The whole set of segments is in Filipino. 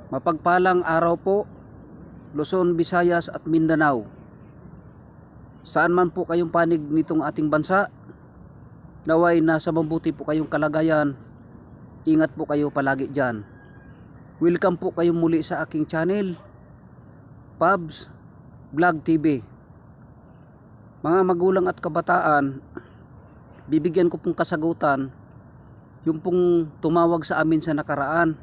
Mapagpalang araw po, Luzon, Visayas at Mindanao. Saan man po kayong panig nitong ating bansa, naway nasa mabuti po kayong kalagayan. Ingat po kayo palagi dyan. Welcome po kayo muli sa aking channel, Pabs Vlog TV. Mga magulang at kabataan, bibigyan ko pong kasagutan yung pong tumawag sa amin sa nakaraan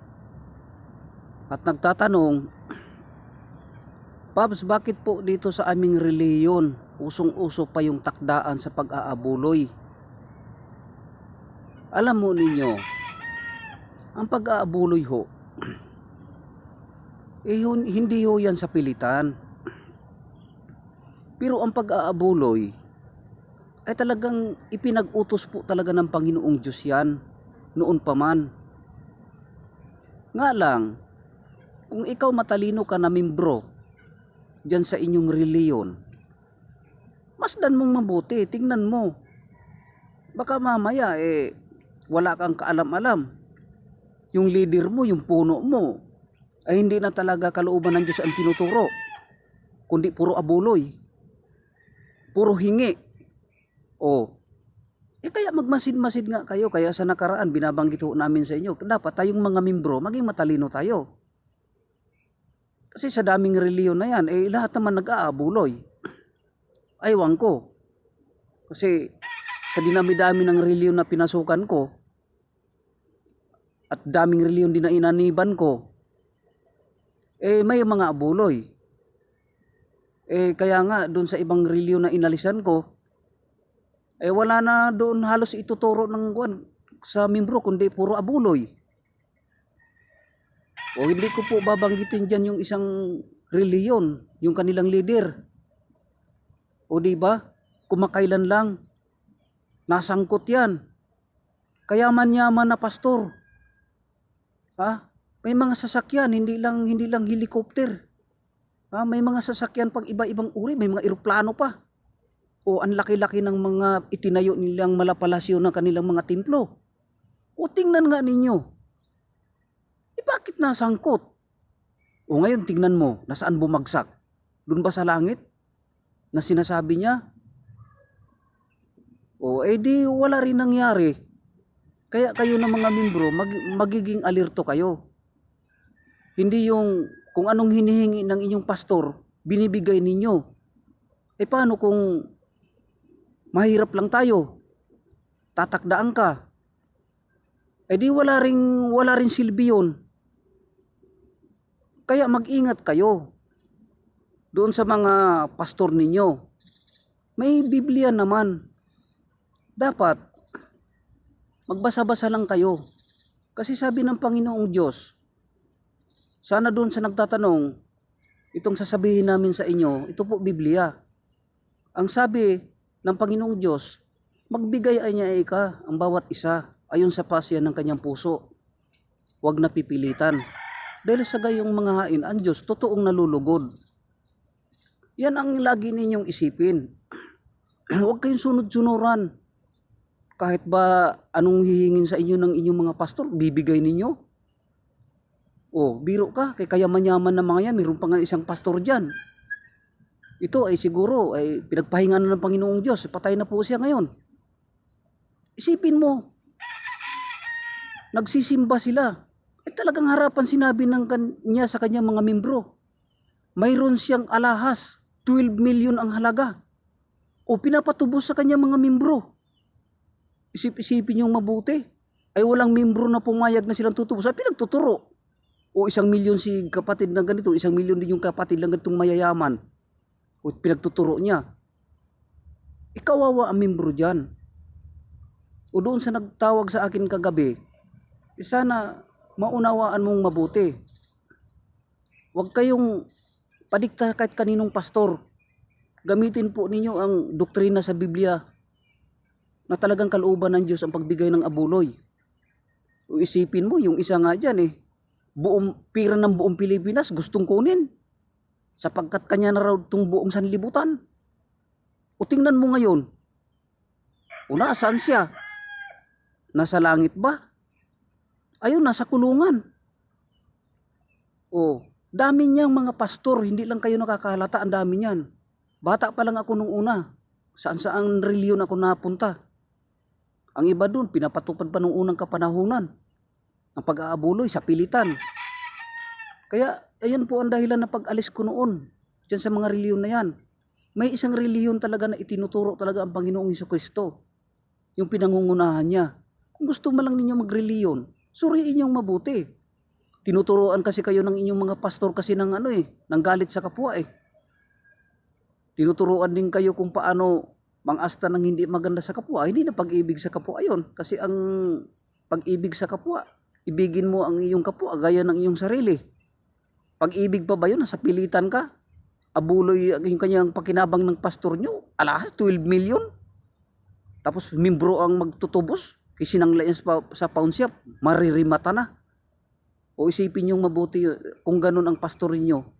at nagtatanong, Pabs, bakit po dito sa aming reliyon usong-uso pa yung takdaan sa pag-aabuloy? Alam mo ninyo, ang pag-aabuloy ho, hindi ho yan sa pilitan. Pero ang pag-aabuloy ay talagang ipinag-utos po talaga ng Panginoong Diyos yan, noon pa man. Nga lang, kung ikaw matalino ka na membro dyan sa inyong reliyon, masdan mong mabuti, tingnan mo. Baka mamaya wala kang kaalam-alam. Yung leader mo, yung puno mo, ay hindi na talaga kalooban ng Diyos ang tinuturo, kundi puro abuloy, puro hingi. Kaya magmasid-masid nga kayo. Kaya sa nakaraan binabanggit ho namin sa inyo, dapat tayong mga membro maging matalino tayo. Kasi sa daming reliyon na yan, lahat naman nag-aabuloy. Aywan ko. Kasi sa dinami-dami ng reliyon na pinasukan ko, at daming reliyon din na inaniban ko, may mga abuloy. Kaya nga doon sa ibang reliyon na inalisan ko, wala na doon halos ituturo ng sa membro, kundi puro abuloy. Hindi ko po babanggitin dyan yung isang reliyon, yung kanilang leader. Diba? Kumakailan lang, nasangkot yan. Kayaman-yaman na pastor. May mga sasakyan, hindi lang helicopter. May mga sasakyan pang iba-ibang uri, may mga eroplano pa. Ang laki-laki ng mga itinayo nilang malapalasyo ng kanilang mga templo. Tingnan nga ninyo. Bakit nasangkot? Ngayon tingnan mo, nasaan bumagsak? Doon ba sa langit? Na sinasabi niya? Di wala rin nangyari. Kaya kayo ng mga membro, magiging alerto kayo. Hindi yung kung anong hinihingi ng inyong pastor, binibigay ninyo. Paano kung mahirap lang tayo? Tatakdaan ka. Di wala rin silbi yun. Kaya mag-ingat kayo doon sa mga pastor ninyo. May Biblia naman. Dapat magbasa-basa lang kayo. Kasi sabi ng Panginoong Diyos, sana doon sa nagtatanong, itong sasabihin namin sa inyo, ito po Biblia. Ang sabi ng Panginoong Diyos, magbigay ay niya ka ang bawat isa ayon sa pasya ng kanyang puso. Huwag na pipilitan. Dahil sa gayong mga hain, ang Diyos totoong nalulugod. Yan ang lagi ninyong isipin. Huwag kayong sunod-sunuran. Kahit ba anong hihingin sa inyo ng inyong mga pastor, bibigay ninyo. Biro ka, kay kayaman-yaman na mga yan, mayroon pa nga isang pastor dyan. Ito ay siguro ay pinagpahingan na ng Panginoong Diyos. Patay na po siya ngayon. Isipin mo, nagsisimba sila. Talagang harapan sinabi niya sa kanyang mga membro, mayroon siyang alahas, 12 million ang halaga. Pinapatubos sa kanyang mga membro. Isipin niyong mabuti. Walang membro na pumayag na silang tutubos. Pinagtuturo. 1 milyon si kapatid na ganito, 1 milyon din yung kapatid lang ganitong mayayaman. Pinagtuturo niya. Kawawa ang membro dyan. Doon sa nagtawag sa akin kagabi, sana maunawaan mong mabuti. Huwag kayong padikta kahit kaninong pastor. Gamitin po ninyo ang doktrina sa Biblia na talagang kalooban ng Diyos ang pagbigay ng abuloy. Isipin mo, yung isa nga dyan buong pira ng buong Pilipinas gustong kunin. Sapagkat kanya na raw itong buong sanlibutan. Tingnan mo ngayon. Nasaan siya? Nasa langit ba? Ayun, nasa kulungan. Oh, dami niyang mga pastor, hindi lang kayo nakakalata, ang dami niyan. Bata pa lang ako nung una, saan-saan reliyon ako napunta. Ang iba doon, pinapatupad pa nung unang kapanahunan. Ang pag-aabuloy sa pilitan. Kaya, ayan po ang dahilan na pag-alis ko noon. Diyan sa mga reliyon na yan. May isang reliyon talaga na itinuturo talaga ang Panginoong Hesukristo. Yung pinangungunahan niya. Kung gusto mo lang ninyo magreliyon, suriin niyong mabuti. Tinuturoan kasi kayo ng inyong mga pastor kasi ng ng galit sa kapwa eh. Tinuturoan din kayo kung paano mangasta ng hindi maganda sa kapwa. Hindi na pag-ibig sa kapwa yun. Kasi ang pag-ibig sa kapwa, ibigin mo ang iyong kapwa gaya ng iyong sarili. Pag-ibig pa ba yun? Nasa pilitan ka? Abuloy yung kanyang pakinabang ng pastor nyo. Alahas, 12 million. Tapos membro ang magtutubos. Kisinangla yan sa pawn shop. Maririmata na. O isipin nyo mabuti kung ganun ang pastor niyo.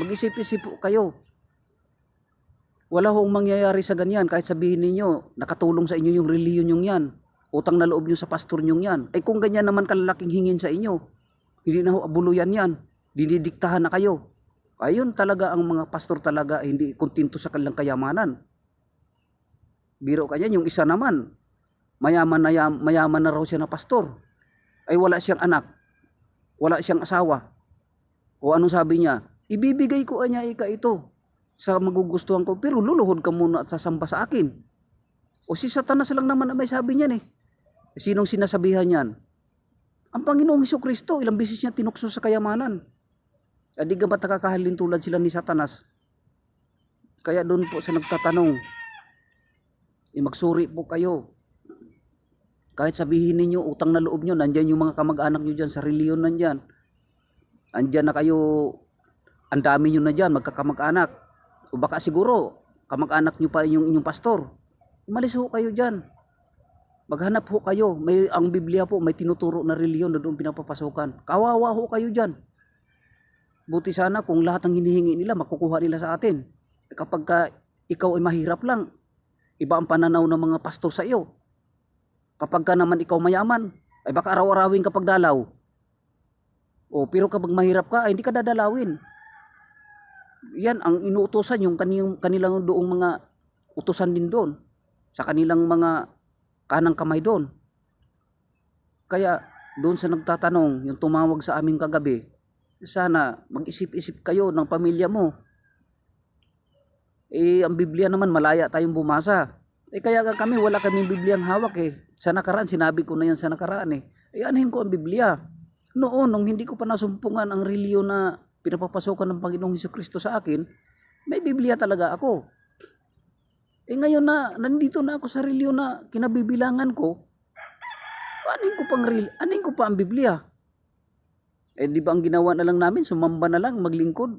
Mag-isip-isip kayo. Wala hong mangyayari sa ganyan kahit sabihin ninyo nakatulong sa inyo yung reliyon yung yan. Utang na loob nyo sa pastor nyo yan. Ay kung ganyan naman kalalaking hingin sa inyo. Hindi na ho abuluyan yan. Dinidiktahan na kayo. Ayun talaga ang mga pastor talaga hindi kontento sa kanilang kayamanan. Biro kanya yung isa naman. Mayaman na raw siya na pastor. Ay wala siyang anak. Wala siyang asawa. O ano sabi niya? Ibibigay ko niya ito sa magugustuhan ko. Pero luluhod ka muna at sasamba sa akin. O si Satanas lang naman na may sabi niyan eh. Sinong sinasabihan niyan? Ang Panginoong Hesukristo, ilang beses niya tinukso sa kayamanan. Di ka ba nakakahalin tulad sila ni Satanas? Kaya doon po sa nagtatanong, magsuri po kayo. Kahit sabihin ninyo, utang na loob nyo, nandyan yung mga kamag-anak nyo dyan, sa reliyon nandyan. Andyan na kayo, ang dami nyo na dyan, magkakamag-anak. O baka siguro, kamag-anak nyo pa yung inyong pastor. Umalis ho kayo dyan. Maghanap ho kayo. Ang Biblia po, may tinuturo na reliyon na doon pinapapasukan. Kawawa ho kayo dyan. Buti sana kung lahat ng hinihingi nila, makukuha nila sa atin. Kapag ikaw ay mahirap lang, iba ang pananaw ng mga pastor sa iyo. Kapag ka naman ikaw mayaman, ay baka araw-arawin kapag dalaw. O, pero kapag mahirap ka, ay hindi ka dadalawin. Yan ang inuutosan yung kanilang doong mga utusan din doon. Sa kanilang mga kanang kamay doon. Kaya doon sa nagtatanong, yung tumawag sa aming kagabi, sana mag-isip-isip kayo ng pamilya mo. Ang Biblia naman malaya tayong bumasa. Kaya kami wala kaming Bibliang hawak eh. Sa nakaraan, sinabi ko na yan sa nakaraan eh. Anuhin ko ang Biblia. Noon, nung hindi ko pa nasumpungan ang reliyon na pinapapasokan ng Panginoong Hesukristo sa akin, may Biblia talaga ako. Ngayon na, nandito na ako sa reliyon na kinabibilangan ko, anuhin ko pa ang Biblia? Di ba ang ginawa na lang namin, sumamba na lang, maglingkod?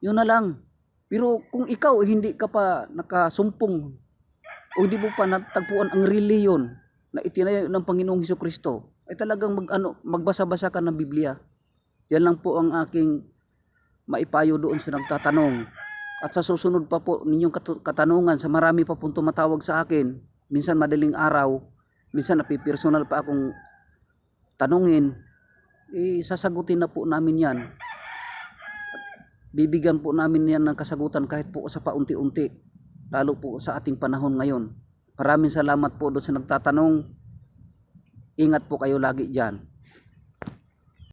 Yun na lang. Pero kung ikaw hindi ka pa nakasumpong o hindi mo pa natagpuan ang reliyon na itinayo ng Panginoong Hesukristo, ay talagang magbasa-basa ka ng Biblia. Yan lang po ang aking maipayo doon sa nagtatanong. At sa susunod pa po ninyong katanungan, sa marami pa pong tumatawag sa akin, minsan madaling araw, minsan napipersonal pa akong tanungin, sasagutin na po namin yan. Bibigyan po namin yan ng kasagutan kahit po sa paunti-unti, lalo po sa ating panahon ngayon. Maraming salamat po doon sa nagtatanong. Ingat po kayo lagi dyan.